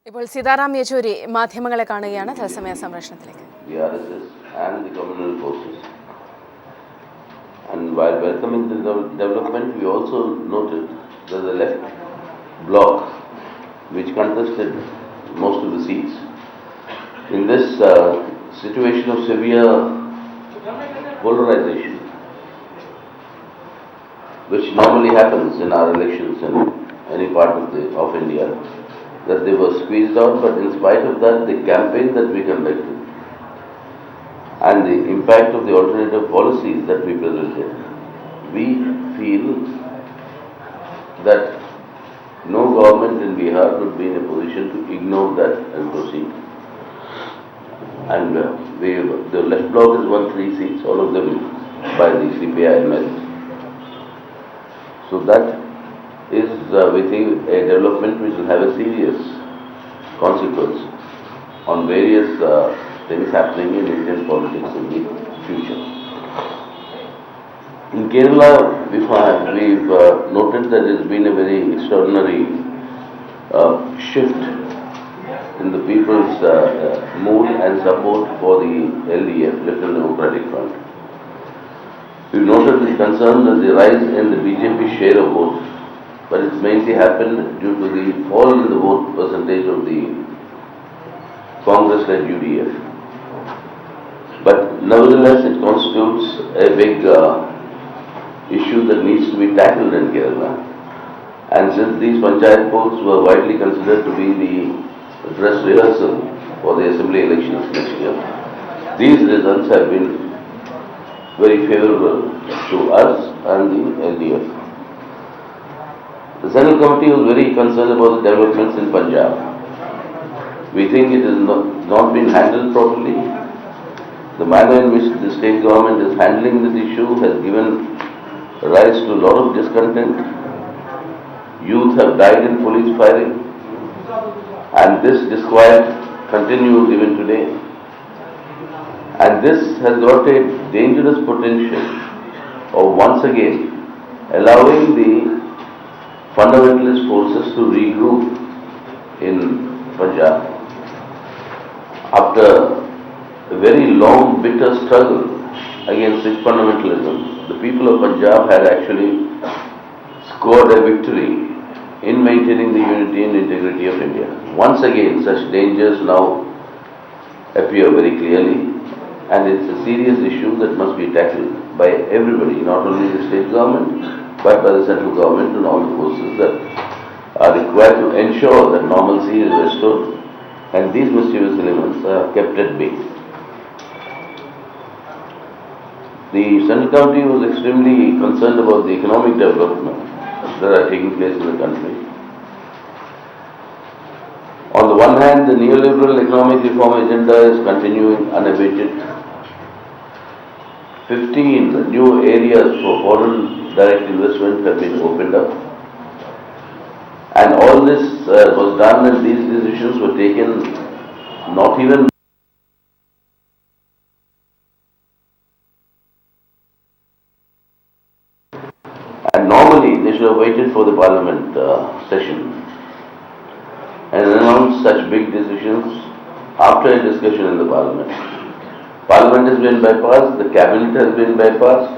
ഇപ്പോൾ Sitharam Yechury മാധ്യമങ്ങളെ കാണുകയാണ് തത്സമയ സംപ്രേഷണത്തിലേക്ക്. The RSS and the communal forces. And while welcoming the development, we also noted that the left bloc, which contested most of the seats, in this situation of severe polarization, which normally happens in our elections in any part of India, that they were squeezed out, but in spite of that, the campaign that we conducted and the impact of the alternative policies that we presented, we feel that no government in Bihar would be in a position to ignore that and proceed. And the left bloc has won 3 seats, all of them by the CPI ML. So that is, we think, a development which will have a serious consequence on various things happening in Indian politics in the future. In Kerala, we've noted that there has been a very extraordinary shift in the people's mood and support for the LDF, Liberal Democratic Front. We've noted with concern that the rise in the BJP share of vote, but it's mainly happened due to the fall in the vote percentage of the Congress-led UDF. But nevertheless, it constitutes a big issue that needs to be tackled in Kerala. And since these panchayat polls were widely considered to be the dress rehearsal for the assembly elections next year, these results have been very favorable to us and the LDF. The Central Committee was very concerned about the developments in Punjab. We think it has not been handled properly. The manner in which the state government is handling this issue has given rise to a lot of discontent. Youth have died in police firing, and this disquiet continues even today. And this has got a dangerous potential of once again allowing the fundamentalist forces to regroup in Punjab. After a very long, bitter struggle against Sikh fundamentalism, the people of Punjab had actually scored a victory in maintaining the unity and integrity of India. Once again, such dangers now appear very clearly, and it's a serious issue that must be tackled by everybody, not only the state government, but by the central government and all the forces that are required to ensure that normalcy is restored and these mischievous elements are kept at bay. The Central Committee was extremely concerned about the economic development that are taking place in the country. On the one hand, the neoliberal economic reform agenda is continuing unabated. 15 new areas for foreign direct investment have been opened up. And all this was done, and these decisions were taken not even and normally they should have waited for the parliament session and announced such big decisions after a discussion in the parliament. Parliament has been bypassed, the cabinet has been bypassed.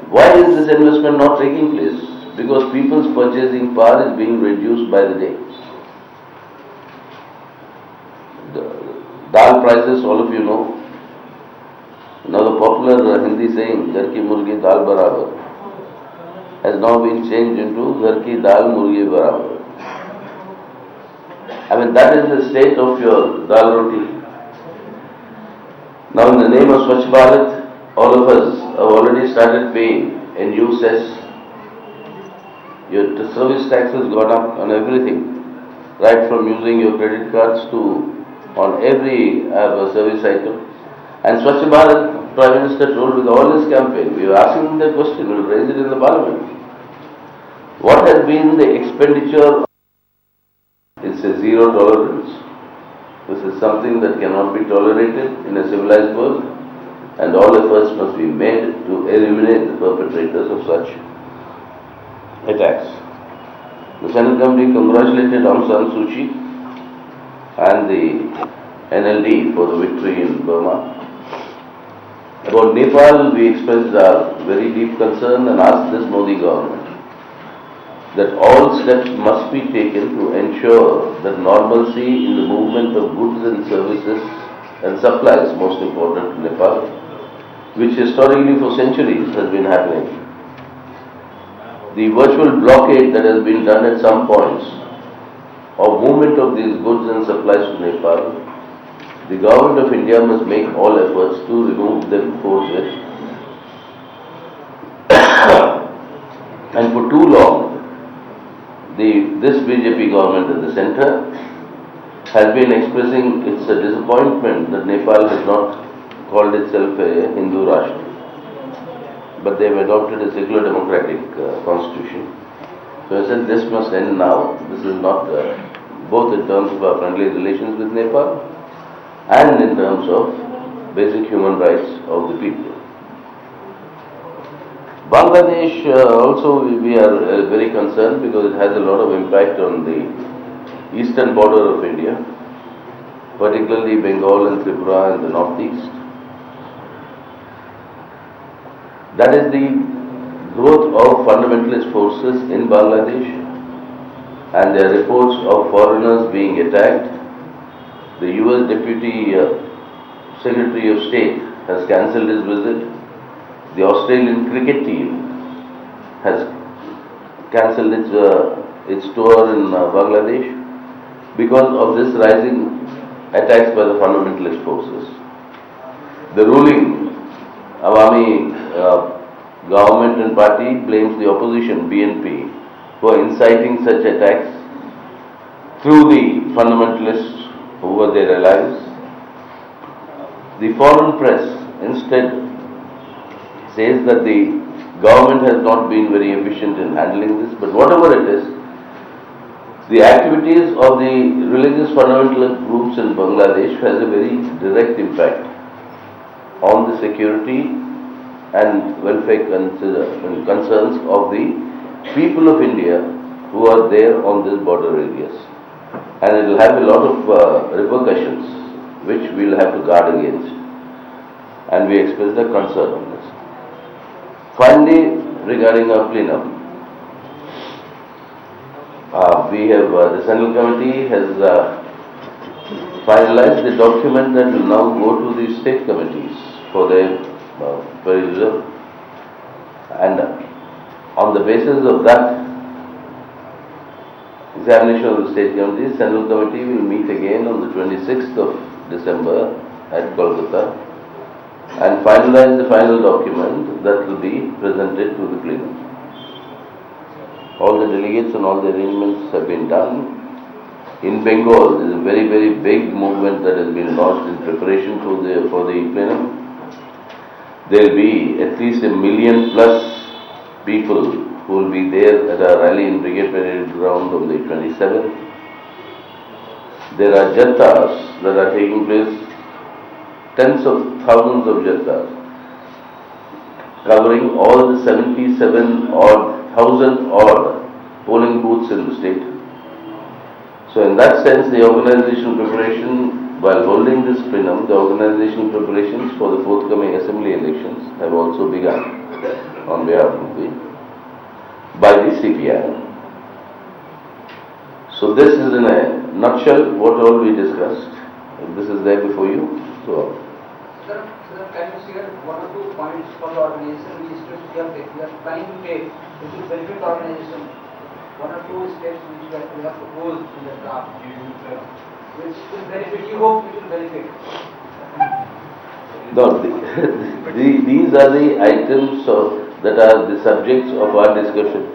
Why is this investment not taking place? Because people's purchasing power is being reduced by the day. The dal prices, all of you know. Now the popular Hindi saying, "Ghar ki murgi dal barabar," has now been changed into "Ghar ki dal murgi barabar." I mean, that is the state of your dal roti. Now, in the name of Swachh Bharat, all of us have already started paying a new cess. Your service tax has gone up on everything, right from using your credit cards to on every service item. And Swachh Bharat, Prime Minister told with all his campaign, we were asking him the question, we will raise it in the Parliament. What has been the expenditure? It's a zero tolerance. This is something that cannot be tolerated in a civilized world, and all efforts must be made to eliminate the perpetrators of such attacks. The Central Committee congratulated Aung San Suu Kyi and the NLD for the victory in Burma. About Nepal, we expressed our very deep concern and asked this Modi government that all steps must be taken to ensure that normalcy in the movement of goods and services and supplies, most important to Nepal, which historically for centuries has been happening. The virtual blockade that has been done at some points of movement of these goods and supplies to Nepal, the government of India must make all efforts to remove them forthwith. And for too long, this BJP government at the centre has been expressing its disappointment that Nepal has not called itself a Hindu Rashtra, but they have adopted a secular democratic constitution. So I said this must end now. This is not both in terms of our friendly relations with Nepal and in terms of basic human rights of the people. Bangladesh also we are very concerned because it has a lot of impact on the eastern border of India, particularly Bengal and Tripura and the northeast. That is the growth of fundamentalist forces in Bangladesh, and there are reports of foreigners being attacked. The US Deputy Secretary of State has cancelled his visit. The Australian cricket team has cancelled its tour in Bangladesh because of this rising attacks by the fundamentalist forces. The ruling Awami government and party blames the opposition BNP for inciting such attacks through the fundamentalists over their allies. The foreign press instead says that the government has not been very efficient in handling this, but whatever it is, the activities of the religious fundamentalist groups in Bangladesh has a very direct impact on the security and welfare concerns of the people of India who are there on these border areas. And it will have a lot of repercussions which we will have to guard against. And we express the concern on this. Finally, regarding our plenum, the Central Committee has finalized the document that will now go to the state committees for their perusal, and on the basis of that examination of the state committee, Central Committee will meet again on the 26th of December at Kolkata and finalize the final document that will be presented to the plenum. All the delegates and all the arrangements have been done. In Bengal, there is a very, very big movement that has been launched in preparation for the plenum. There will be at least 1 million plus people who will be there at our rally in Brigade Parade Ground on the 27th. There are jathas that are taking place, tens of thousands of jathas, covering all the 77,000 odd polling booths in the state. So in that sense, the organization preparation, while holding this plenum, the organization preparations for the forthcoming assembly elections have also begun on behalf of by the CPI. So this is in a nutshell what all we discussed. This is there before you. So, Sir, can you share one or two points from the organization we are planning to take which will benefit the organization? One or two steps which we have proposed in the draft, which will benefit, you hope it will benefit. no, these are the items that are the subjects of our discussions.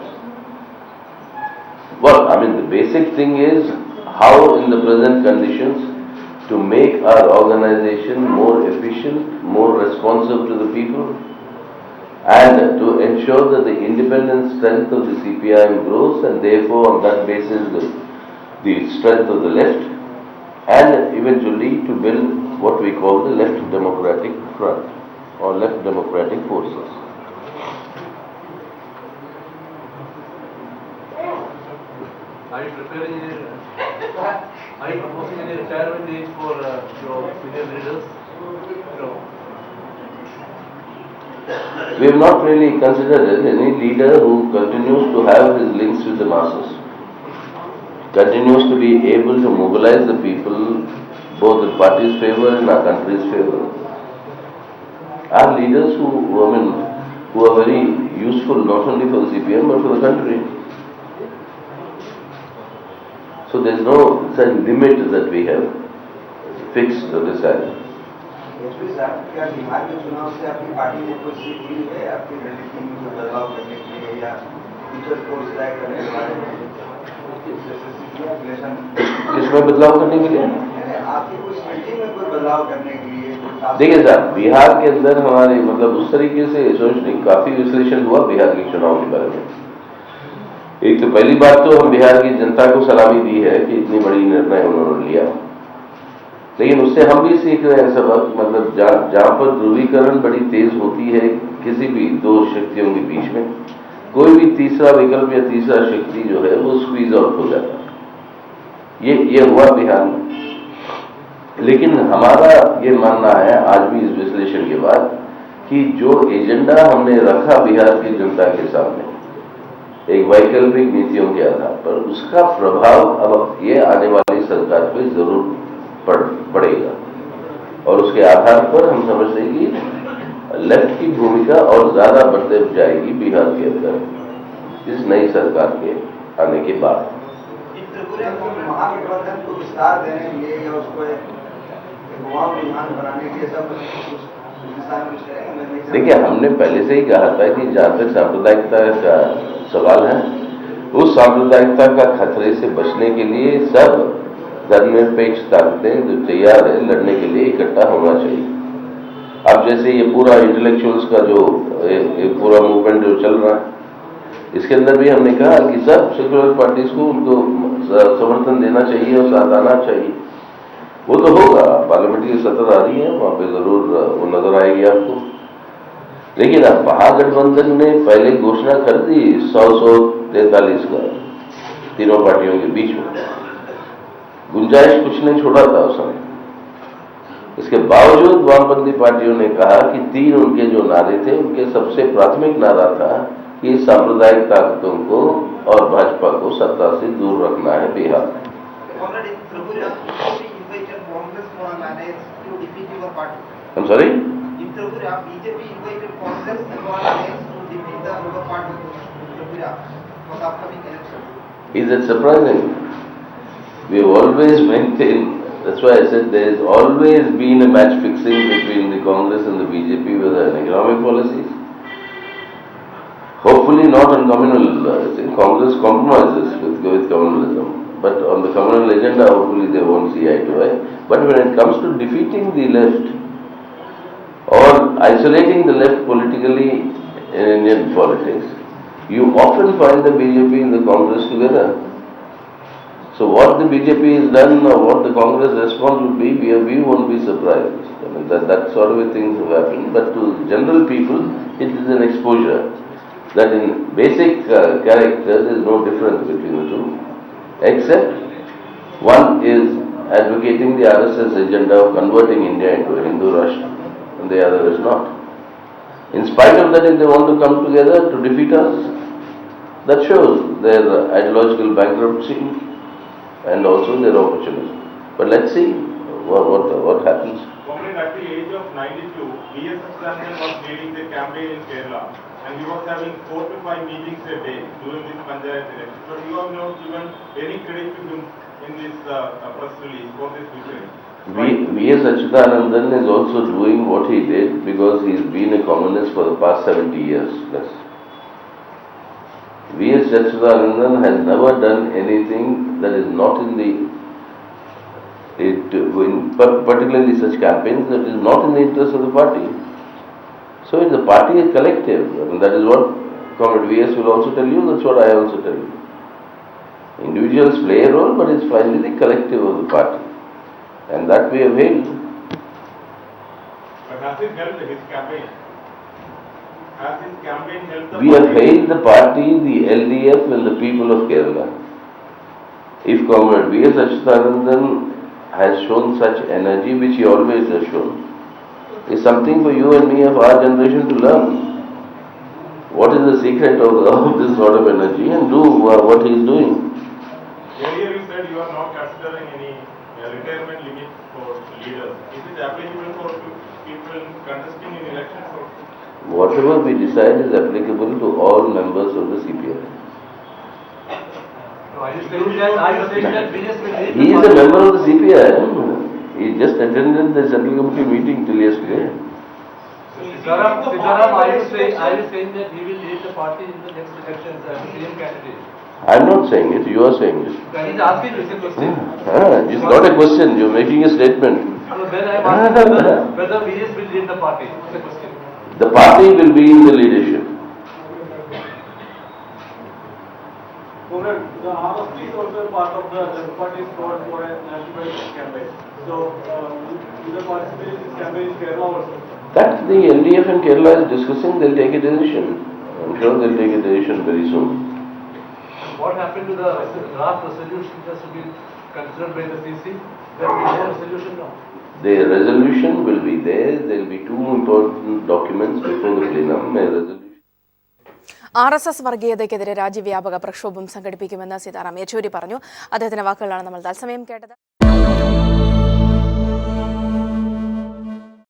Well, I mean, the basic thing is how in the present conditions to make our organization more efficient, more responsive to the people, and to ensure that the independent strength of the CPIM grows, and therefore on that basis the strength of the left, and eventually to build what we call the left democratic front or left democratic forces. Are you preparing Are you proposing any retirement age for your senior leaders? No. We have not really considered any leader who continues to have his links with the masses, continues to be able to mobilize the people both in party's favor and our country's favor. Our leaders who are very useful not only for the CPM but for the country. So there is no such limit that we have fixed or decided. Yechury साहब, क्या बिहार के चुनाव से आपकी party ने कोई सीख ली है आपकी रणनीति में कोई बदलाव करने के लिए या फ्यूचर कोर्स तय करने के बारे में? किसमें बदलाव करने के लिए? आपकी कोई स्ट्रेटजी में कोई बदलाव करने के लिए? देखिए साहब, बिहार के अंदर हमारे मतलब उस तरीके से सोच नहीं, काफी विश्लेषण हुआ बिहार के चुनाव के बारे में। एक तो पहली बात तो हम बिहार की जनता को सलामी दी है कि इतनी बड़ी निर्णय उन्होंने लिया, लेकिन उससे हम भी सीख रहे हैं सबक। मतलब जहाँ पर ध्रुवीकरण बड़ी तेज होती है किसी भी दो शक्तियों के बीच में, कोई भी तीसरा विकल्प या तीसरा शक्ति जो है वो स्क्वीज आउट हो जाता है। ये हुआ बिहार में। लेकिन हमारा ये मानना है आज भी इस विश्लेषण के बाद कि जो एजेंडा हमने रखा बिहार की जनता के सामने एक वैकल्पिक नीतियों के आधार पर, उसका प्रभाव अब ये आने वाली सरकार पे जरूर पड़ेगा और उसके आधार पर हम समझते हैं कि लेफ्ट की भूमिका और ज्यादा बढ़ते जाएगी बिहार के अंदर इस नई सरकार के आने के बाद। महागठबंधन को विस्तार देने के लिए या उसको विधान बनाने के लिए सब देखिए, हमने पहले से ही कहा था कि जहाँ तक सांप्रदायिकता का सवाल है, उस सांप्रदायिकता का खतरे से बचने के लिए सब धर्मनिरपेक्ष ताकतें जो तैयार है लड़ने के लिए इकट्ठा होना चाहिए। अब जैसे ये पूरा इंटेलेक्चुअल्स का जो एक पूरा मूवमेंट जो चल रहा है, इसके अंदर भी हमने कहा कि सब सेक्युलर पार्टीज को उनको समर्थन देना चाहिए और साथ आना चाहिए। वो तो होगा, पार्लियामेंट्री सत्र आ रही है, वहाँ पे जरूर वो नजर आएगी आपको। लेकिन अब महागठबंधन ने पहले घोषणा कर दी 100-143 का तीनों पार्टियों के बीच में, गुंजाइश कुछ नहीं छोड़ा था उस समय। इसके बावजूद वामपंथी पार्टियों ने कहा कि 3 उनके जो नारे थे उनके सबसे प्राथमिक नारा था कि सांप्रदायिक ताकतों को और भाजपा को सत्ता से दूर रखना है बिहार में। I'm sorry? In Tripura, BJP invited Congress and all alliance to defeat the Labour Party in Tripura for the upcoming election. Is it surprising? We have always maintained, that's why I said there has always been a match fixing between the Congress and the BJP with their economic policies. Hopefully not on communal, Congress compromises with communalism. But on the communal agenda, hopefully they won't see eye to eye. But when it comes to defeating the left or isolating the left politically in Indian politics, you often find the BJP and the Congress together. So what the BJP has done or what the Congress response would be, we won't be surprised. I mean, that sort of things have happened. But to general people, it is an exposure that in basic character there is no difference between the two, except one is advocating the RSS agenda of converting India into a Hindu Rashtra and the other is not. In spite of that, if they want to come together to defeat us, that shows their ideological bankruptcy and also their opportunism. But let's see what happens. Comrade, at the age of 92, V.S. Sitharam was leading the campaign in Kerala and he was having 4 to 5 meetings a day during this Panchayat election. But you have not given any credit to him in this press release for this victory. V.S. Achyutanandan is also doing what he did because he's been a communist for the past 70 years plus. V.S. Achyutanandan has never done anything that is not particularly such campaigns, that is not in the interest of the party. So the party is collective. I mean, that is what Comrade V.S. will also tell you, that's what I also tell you. Individuals play a role, but it's finally the collective of the party. And that we have hailed. But has it helped his campaign? Has his campaign helped the We have hailed the party, the LDF and the people of Kerala. If Comrade B.S. Sitharam has shown such energy, which he always has shown, is something for you and me of our generation to learn. What is the secret of this sort of energy, and do what he is doing. Earlier you said you are not considering any retirement limit for leaders. Is it applicable for people contesting in elections? Whatever we decide is applicable to all members of the CPI. Are you saying that BS will lead He is a member of the CPI. He just attended the Central Committee meeting till yesterday. Sitharam, are you saying that he will lead the party in the next elections as a CM candidate? I am not saying it, you are saying it. He's asking this question. It's not a question, you are making a statement. So then I am asking whether BS will lead the party. It's a question. The party will be in the leadership. The RSP is also part of the party's call for a national campaign. So, will they participate in this campaign in Kerala also? That the LDF and Kerala is discussing, they'll take a decision. I'm sure they'll take a decision very soon. What happened to the draft resolution just to be considered by the CC? There will be no resolution now. The resolution will be there. There will be two important documents before the plenum. A resolution. RSS വർഗീയതയ്ക്കെതിരെ രാജ്യവ്യാപക പ്രക്ഷോഭം സംഘടിപ്പിക്കുമെന്ന് സീതാറാം യെച്ചൂരി പറഞ്ഞു. അദ്ദേഹത്തിന്റെ വാക്കുകളാണ് നമ്മൾ തത്സമയം കേട്ടത്.